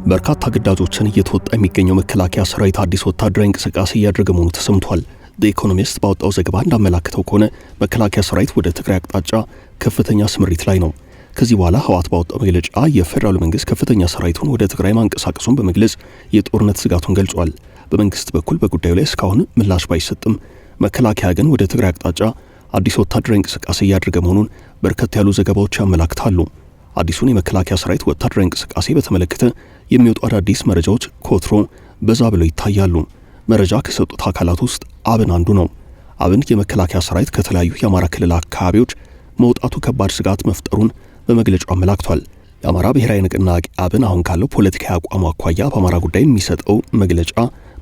በርካታ ግዳጆችን እየተወጣ የሚገኘው መከላከያ ሰራዊት አዲስ ወታደራዊ እንቅስቃሴ እያደረገ መሆኑ ተሰምቷል። ኢኮኖሚስት ባወጣው ዘገባ እንዳመላከተው ከሆነ መከላከያ ሰራዊት ወደ ትግራይ አቅጣጫ ከፍተኛ ስምሪት ላይ ነው። ከዚህ በኋላ ህወሓት ባወጣው መግለጫ የፌደራሉ መንግስት ከፍተኛ ሰራዊቱን ወደ ትግራይ ማንቀሳቀሱን በመግለጽ የጦርነት ስጋቱን ገልጿል። በመንግስት በኩል በጉዳዩ ላይ እስካሁን ምላሽ ባይሰጥም መከላከያ ግን ወደ ትግራይ አቅጣጫ አዲስ ወታደራዊ እንቅስቃሴ እያደረገ መሆኑን በርከት ያሉ ዘገባዎች ያመላክታሉ። አዲሱን የመከላከያ ሰራዊት ወታደራዊ እንቅስቃሴ በተመለከተ የሚወጡ አዳዲስ መረጃዎች ኮትሮ በዛ ብለው ይታያሉ። መረጃ ከሰጡት አካላት ውስጥ አብን አንዱ ነው። አብን የመከላከያ ሰራዊት ከተለያዩ የአማራ ክልል አካባቢዎች መውጣቱ ከባድ ስጋት መፍጠሩን በመግለጫው አመላክቷል። የአማራ ብሔራዊ ንቅናቄ አብን አሁን ካለው ፖለቲካዊ አቋሙ አኳያ በአማራ ጉዳይ የሚሰጠው መግለጫ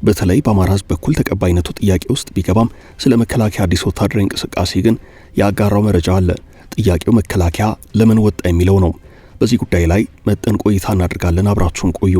በተለይ በአማራ ህዝብ በኩል ተቀባይነቱ ጥያቄ ውስጥ ቢገባም ስለ መከላከያ አዲስ ወታደራዊ እንቅስቃሴ ግን ያጋራው መረጃ አለ። ጥያቄው መከላከያ ለምን ወጣ የሚለው ነው። በዚህ ጉዳይ ላይ መጠን ቆይታ እናደርጋለን። አብራችሁን ቆዩ።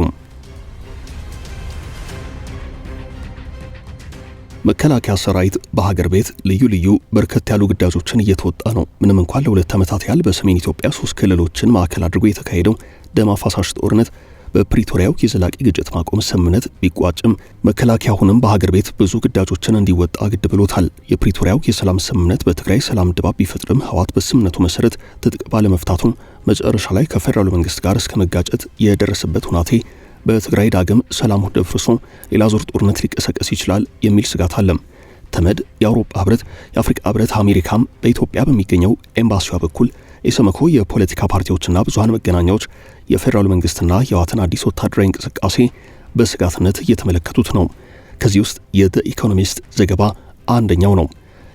መከላከያ ሰራዊት በሀገር ቤት ልዩ በርከት ያሉ ግዳጆችን እየተወጣ ነው። ምንም እንኳን ለ2 ዓመታት ያህል በሰሜን ኢትዮጵያ 3 ክልሎችን ማዕከል አድርጎ የተካሄደው ደም አፋሳሽ ጦርነት በፕሪቶሪያው የዘላቂ ግጭት ማቆም ስምምነት ቢቋጭም መከላከያ አሁንም በሀገር ቤት ብዙ ግዳጆችን እንዲወጣ ግድ ብሎታል። የፕሪቶሪያው የሰላም ስምምነት በትግራይ ሰላም ድባብ ቢፈጥርም ህወሓት በስምምነቱ መሰረት ትጥቅ ባለመፍታቱ መጨረሻ ላይ ከፌደራሉ መንግስት ጋር እስከ መጋጨት የደረሰበት ሁናቴ በትግራይ ዳግም ሰላሙ ደፍርሶ ሌላ ዙር ጦርነት ሊቀሰቀስ ይችላል የሚል ስጋት አለ። ተመድ፣ የአውሮፓ ህብረት፣ የአፍሪካ ህብረት፣ አሜሪካም በኢትዮጵያ በሚገኘው ኤምባሲዋ በኩል የሰመኮ የፖለቲካ ፓርቲዎችና ብዙሃን መገናኛዎች የፌደራሉ መንግስትና የህወሓትን አዲስ ወታደራዊ እንቅስቃሴ በስጋትነት እየተመለከቱት ነው። ከዚህ ውስጥ ኢኮኖሚስት ዘገባ አንደኛው ነው።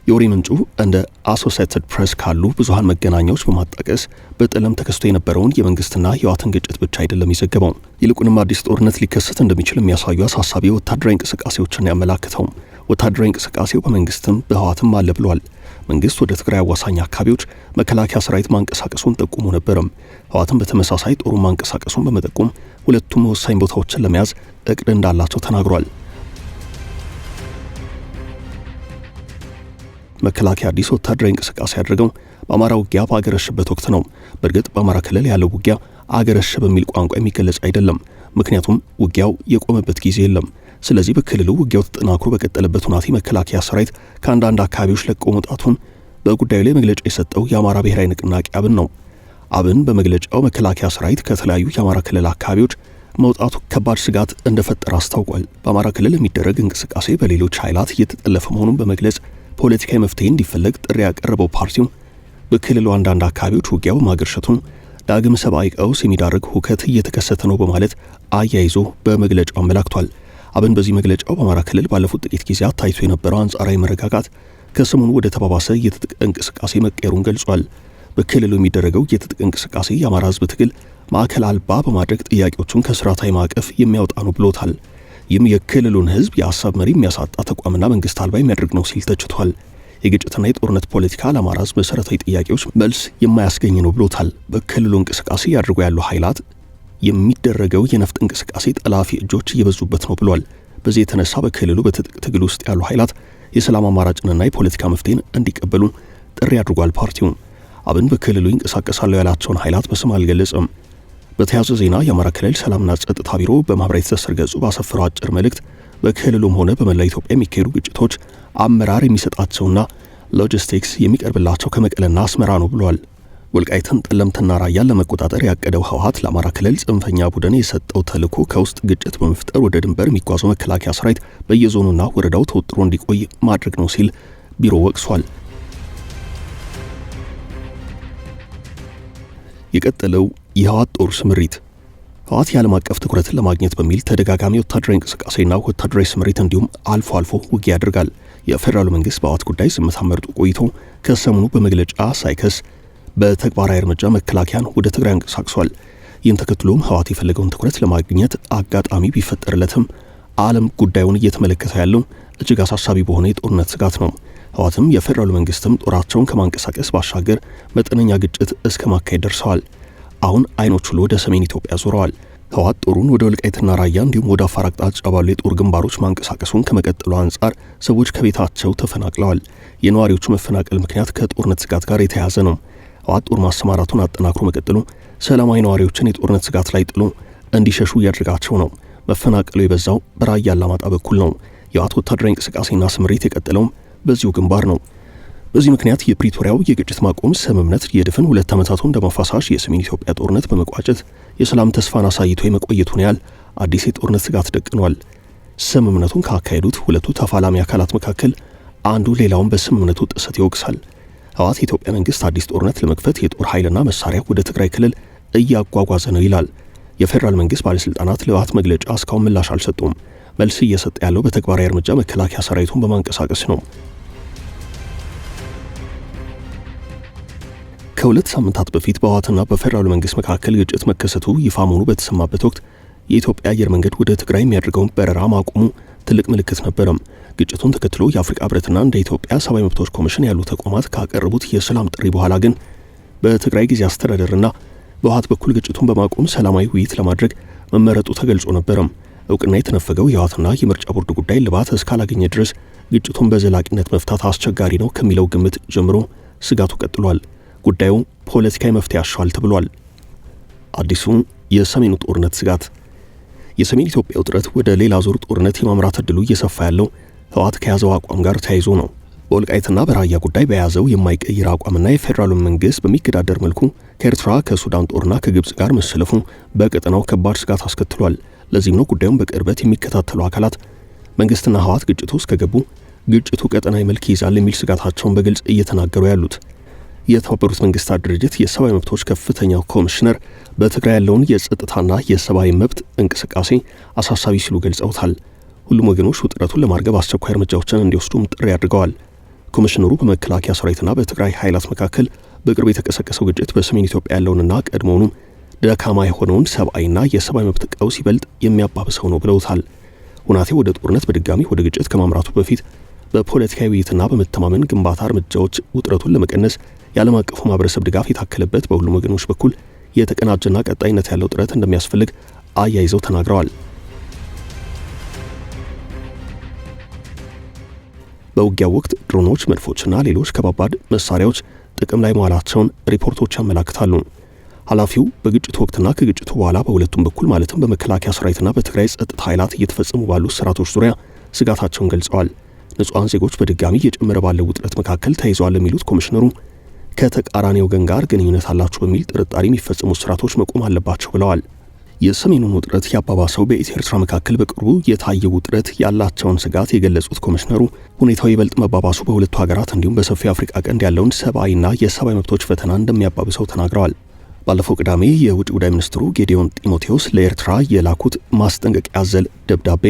የወሬ ምንጩ እንደ አሶሲኤትድ ፕሬስ ካሉ ብዙሃን መገናኛዎች በማጣቀስ በጠለም ተከስቶ የነበረውን የመንግስትና የህወሓትን ግጭት ብቻ አይደለም የዘገበው። ይልቁንም አዲስ ጦርነት ሊከሰት እንደሚችል የሚያሳዩ አሳሳቢ ወታደራዊ እንቅስቃሴዎችን ያመላክተው። ወታደራዊ እንቅስቃሴው በመንግስትም በህወሓትም አለ ብሏል። መንግስት ወደ ትግራይ አዋሳኝ አካባቢዎች መከላከያ ሰራዊት ማንቀሳቀሱን ጠቁሞ ነበርም። ህወሓትም በተመሳሳይ ጦሩን ማንቀሳቀሱን በመጠቆም ሁለቱም ወሳኝ ቦታዎችን ለመያዝ እቅድ እንዳላቸው ተናግሯል። መከላከያ አዲስ ወታደራዊ እንቅስቃሴ ያደረገው በአማራ ውጊያ ባገረሸበት ወቅት ነው። በእርግጥ በአማራ ክልል ያለው ውጊያ አገረሸ በሚል ቋንቋ የሚገለጽ አይደለም። ምክንያቱም ውጊያው የቆመበት ጊዜ የለም። ስለዚህ በክልሉ ውጊያው ተጠናክሮ በቀጠለበት ሁናቴ መከላከያ ሰራዊት ከአንዳንድ አካባቢዎች ለቆ መውጣቱን በጉዳዩ ላይ መግለጫ የሰጠው የአማራ ብሔራዊ ንቅናቄ አብን ነው። አብን በመግለጫው መከላከያ ሰራዊት ከተለያዩ የአማራ ክልል አካባቢዎች መውጣቱ ከባድ ስጋት እንደፈጠረ አስታውቋል። በአማራ ክልል የሚደረግ እንቅስቃሴ በሌሎች ኃይላት እየተጠለፈ መሆኑን በመግለጽ ፖለቲካዊ መፍትሄ እንዲፈለግ ጥሪ ያቀረበው ፓርቲው በክልሉ አንዳንድ አካባቢዎች ውጊያው ማገርሸቱ ዳግም ሰብአዊ ቀውስ የሚዳርግ ሁከት እየተከሰተ ነው በማለት አያይዞ በመግለጫው አመላክቷል። አብን በዚህ መግለጫው በአማራ ክልል ባለፉት ጥቂት ጊዜያት ታይቶ የነበረው አንጻራዊ መረጋጋት ከሰሞኑ ወደ ተባባሰ የትጥቅ እንቅስቃሴ መቀየሩን ገልጿል። በክልሉ የሚደረገው የትጥቅ እንቅስቃሴ የአማራ ህዝብ ትግል ማዕከል አልባ በማድረግ ጥያቄዎቹን ከስርዓታዊ ማዕቀፍ የሚያወጣ ነው ብሎታል። ይህም የክልሉን ህዝብ የሀሳብ መሪ የሚያሳጣ ተቋምና መንግስት አልባ የሚያደርግ ነው ሲል ተችቷል። የግጭትና የጦርነት ፖለቲካ ለአማራ ህዝብ መሰረታዊ ጥያቄዎች መልስ የማያስገኝ ነው ብሎታል። በክልሉ እንቅስቃሴ ያድርጉ ያሉ ኃይላት የሚደረገው የነፍጥ እንቅስቃሴ ጠላፊ እጆች እየበዙበት ነው ብሏል። በዚህ የተነሳ በክልሉ በትጥቅ ትግል ውስጥ ያሉ ኃይላት የሰላም አማራጭንና የፖለቲካ መፍትሄን እንዲቀበሉ ጥሪ አድርጓል። ፓርቲው አብን በክልሉ ይንቀሳቀሳሉ ያላቸውን ኃይላት በስም አልገለጸም። በተያያዘ ዜና የአማራ ክልል ሰላምና ጸጥታ ቢሮ በማህበራዊ ትስስር ገጹ ባሰፈረው አጭር መልእክት በክልሉም ሆነ በመላ ኢትዮጵያ የሚካሄዱ ግጭቶች አመራር የሚሰጣቸውና ሎጂስቲክስ የሚቀርብላቸው ከመቀለና አስመራ ነው ብሏል። ወልቃይትን፣ ጠለምትና ራያን ለመቆጣጠር ያቀደው ህወሓት ለአማራ ክልል ጽንፈኛ ቡድን የሰጠው ተልዕኮ ከውስጥ ግጭት በመፍጠር ወደ ድንበር የሚጓዘው መከላከያ ሰራዊት በየዞኑና ወረዳው ተወጥሮ እንዲቆይ ማድረግ ነው ሲል ቢሮ ወቅሷል። የቀጠለው የህወሓት ጦር ስምሪት ህወሓት የዓለም አቀፍ ትኩረትን ለማግኘት በሚል ተደጋጋሚ ወታደራዊ እንቅስቃሴና ወታደራዊ ስምሪት እንዲሁም አልፎ አልፎ ውጊያ ያደርጋል። የፌደራሉ መንግስት በህወሓት ጉዳይ ዝምታ መርጦ ቆይቶ ከሰሞኑ በመግለጫ ሳይከስ በተግባራዊ እርምጃ መከላከያን ወደ ትግራይ አንቀሳቅሷል። ይህን ተከትሎም ህወሓት የፈለገውን ትኩረት ለማግኘት አጋጣሚ ቢፈጠርለትም ዓለም ጉዳዩን እየተመለከተ ያለው እጅግ አሳሳቢ በሆነ የጦርነት ስጋት ነው። ህወሓትም የፌደራሉ መንግስትም ጦራቸውን ከማንቀሳቀስ ባሻገር መጠነኛ ግጭት እስከ ማካሄድ ደርሰዋል። አሁን አይኖቹ ወደ ሰሜን ኢትዮጵያ ዞረዋል። ህወሓት ጦሩን ወደ ወልቃይትና ራያ እንዲሁም ወደ አፋር አቅጣጫ ባሉ የጦር ግንባሮች ማንቀሳቀሱን ከመቀጠሉ አንጻር ሰዎች ከቤታቸው ተፈናቅለዋል። የነዋሪዎቹ መፈናቀል ምክንያት ከጦርነት ስጋት ጋር የተያያዘ ነው። ህወሓት ጦር ማሰማራቱን አጠናክሮ መቀጠሉ ሰላማዊ ነዋሪዎችን የጦርነት ስጋት ላይ ጥሎ እንዲሸሹ እያደረጋቸው ነው። መፈናቀሉ የበዛው በራያ አላማጣ በኩል ነው። የህወሓት ወታደራዊ እንቅስቃሴና ስምሪት የቀጠለውም በዚሁ ግንባር ነው። በዚህ ምክንያት የፕሪቶሪያው የግጭት ማቆም ስምምነት የድፍን 2 ዓመታቱን እንደማፋሳሽ የሰሜን ኢትዮጵያ ጦርነት በመቋጨት የሰላም ተስፋን አሳይቶ የመቆየቱን ያህል አዲስ የጦርነት ስጋት ደቅኗል። ስምምነቱን ካካሄዱት ሁለቱ ተፋላሚ አካላት መካከል አንዱ ሌላውን በስምምነቱ ጥሰት ይወቅሳል። ህወሓት የኢትዮጵያ መንግስት አዲስ ጦርነት ለመክፈት የጦር ኃይልና መሳሪያ ወደ ትግራይ ክልል እያጓጓዘ ነው ይላል። የፌዴራል መንግስት ባለስልጣናት ለህወሓት መግለጫ እስካሁን ምላሽ አልሰጡም። መልስ እየሰጠ ያለው በተግባራዊ እርምጃ መከላከያ ሰራዊቱን በማንቀሳቀስ ነው። ከሁለት ሳምንታት በፊት በህወሓትና በፌዴራሉ መንግስት መካከል ግጭት መከሰቱ ይፋ መሆኑ በተሰማበት ወቅት የኢትዮጵያ አየር መንገድ ወደ ትግራይ የሚያደርገውን በረራ ማቆሙ ትልቅ ምልክት ነበረም። ግጭቱን ተከትሎ የአፍሪካ ህብረትና እንደ ኢትዮጵያ ሰብአዊ መብቶች ኮሚሽን ያሉ ተቋማት ካቀረቡት የሰላም ጥሪ በኋላ ግን በትግራይ ጊዜ አስተዳደርና በህወሓት በኩል ግጭቱን በማቆም ሰላማዊ ውይይት ለማድረግ መመረጡ ተገልጾ ነበረም። እውቅና የተነፈገው የህወሓትና የምርጫ ቦርድ ጉዳይ ልባት እስካላገኘ ድረስ ግጭቱን በዘላቂነት መፍታት አስቸጋሪ ነው ከሚለው ግምት ጀምሮ ስጋቱ ቀጥሏል። ጉዳዩ ፖለቲካዊ መፍትሄ ያሻዋል ተብሏል። አዲሱ የሰሜኑ ጦርነት ስጋት። የሰሜን ኢትዮጵያ ውጥረት ወደ ሌላ ዙር ጦርነት የማምራት እድሉ እየሰፋ ያለው ህወሓት ከያዘው አቋም ጋር ተያይዞ ነው። በወልቃይትና በራያ ጉዳይ በያዘው የማይቀይር አቋምና የፌዴራሉ መንግስት በሚገዳደር መልኩ ከኤርትራ ከሱዳን ጦርና ከግብጽ ጋር መሰለፉ በቀጠናው ከባድ ስጋት አስከትሏል። ለዚህም ነው ጉዳዩን በቅርበት የሚከታተሉ አካላት መንግስትና ህወሓት ግጭቱ ውስጥ ከገቡ ግጭቱ ቀጠናዊ መልክ ይዛል የሚል ስጋታቸውን በግልጽ እየተናገሩ ያሉት። የተባበሩት መንግስታት ድርጅት የሰብአዊ መብቶች ከፍተኛው ኮሚሽነር በትግራይ ያለውን የጸጥታና የሰብአዊ መብት እንቅስቃሴ አሳሳቢ ሲሉ ገልጸውታል። ሁሉም ወገኖች ውጥረቱን ለማርገብ አስቸኳይ እርምጃዎችን እንዲወስዱም ጥሪ አድርገዋል። ኮሚሽነሩ በመከላከያ ሰራዊትና በትግራይ ኃይላት መካከል በቅርብ የተቀሰቀሰው ግጭት በሰሜን ኢትዮጵያ ያለውንና ቀድሞውንም ደካማ የሆነውን ሰብአዊና የሰብአዊ መብት ቀውስ ይበልጥ የሚያባብሰው ነው ብለውታል። ሁናቴ ወደ ጦርነት በድጋሚ ወደ ግጭት ከማምራቱ በፊት በፖለቲካዊ ውይይትና በመተማመን ግንባታ እርምጃዎች ውጥረቱን ለመቀነስ የዓለም አቀፉ ማህበረሰብ ድጋፍ የታከለበት በሁሉም ወገኖች በኩል የተቀናጀና ቀጣይነት ያለው ጥረት እንደሚያስፈልግ አያይዘው ተናግረዋል። በውጊያው ወቅት ድሮኖች፣ መድፎችና ሌሎች ከባባድ መሳሪያዎች ጥቅም ላይ መዋላቸውን ሪፖርቶች ያመላክታሉ። ኃላፊው በግጭቱ ወቅትና ከግጭቱ በኋላ በሁለቱም በኩል ማለትም በመከላከያ ሰራዊትና በትግራይ ጸጥታ ኃይላት እየተፈጸሙ ባሉ ስርዓቶች ዙሪያ ስጋታቸውን ገልጸዋል። ንጹሃን ዜጎች በድጋሚ እየጨመረ ባለው ውጥረት መካከል ተይዘዋል የሚሉት ኮሚሽነሩ ከተቃራኒ ወገን ጋር ግንኙነት አላቸው በሚል ጥርጣሬ የሚፈጸሙ ስርዓቶች መቆም አለባቸው ብለዋል። የሰሜኑን ውጥረት ያባባሰው በኢትዮ ኤርትራ መካከል በቅርቡ የታየው ውጥረት ያላቸውን ስጋት የገለጹት ኮሚሽነሩ ሁኔታው ይበልጥ መባባሱ በሁለቱ ሀገራት እንዲሁም በሰፊው አፍሪካ ቀንድ ያለውን ሰብአዊና የሰብአዊ መብቶች ፈተና እንደሚያባብሰው ተናግረዋል። ባለፈው ቅዳሜ የውጭ ጉዳይ ሚኒስትሩ ጌዲዮን ጢሞቴዎስ ለኤርትራ የላኩት ማስጠንቀቂያ ያዘለ ደብዳቤ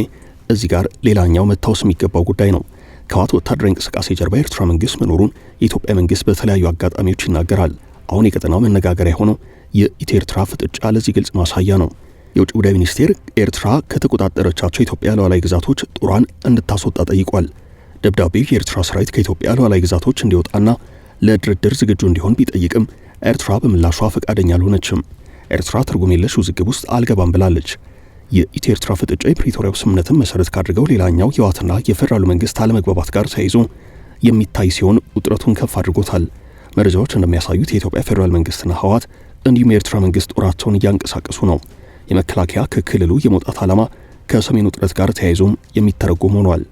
እዚህ ጋር ሌላኛው መታወስ የሚገባው ጉዳይ ነው። ከህወሓት ወታደራዊ እንቅስቃሴ ጀርባ የኤርትራ መንግስት መኖሩን የኢትዮጵያ መንግስት በተለያዩ አጋጣሚዎች ይናገራል። አሁን የቀጠናው መነጋገሪያ ሆኖ የኢትዮ ኤርትራ ፍጥጫ ለዚህ ግልጽ ማሳያ ነው። የውጭ ጉዳይ ሚኒስቴር ኤርትራ ከተቆጣጠረቻቸው የኢትዮጵያ ሉዓላዊ ግዛቶች ጦሯን እንድታስወጣ ጠይቋል። ደብዳቤው የኤርትራ ሰራዊት ከኢትዮጵያ ሉዓላዊ ግዛቶች እንዲወጣና ለድርድር ዝግጁ እንዲሆን ቢጠይቅም ኤርትራ በምላሿ ፈቃደኛ አልሆነችም። ኤርትራ ትርጉም የለሽ ውዝግብ ውስጥ አልገባም ብላለች። የኢትዮ ኤርትራ ፍጥጫ የፕሪቶሪያው ስምምነትን መሰረት ካድርገው ሌላኛው የህወሓትና የፌዴራሉ መንግስት አለመግባባት ጋር ተያይዞ የሚታይ ሲሆን ውጥረቱን ከፍ አድርጎታል። መረጃዎች እንደሚያሳዩት የኢትዮጵያ ፌዴራል መንግስትና ህወሓት እንዲሁም የኤርትራ መንግስት ጦራቸውን እያንቀሳቀሱ ነው። የመከላከያ ከክልሉ የመውጣት ዓላማ ከሰሜኑ ውጥረት ጋር ተያይዞም የሚተረጎም ሆኗል።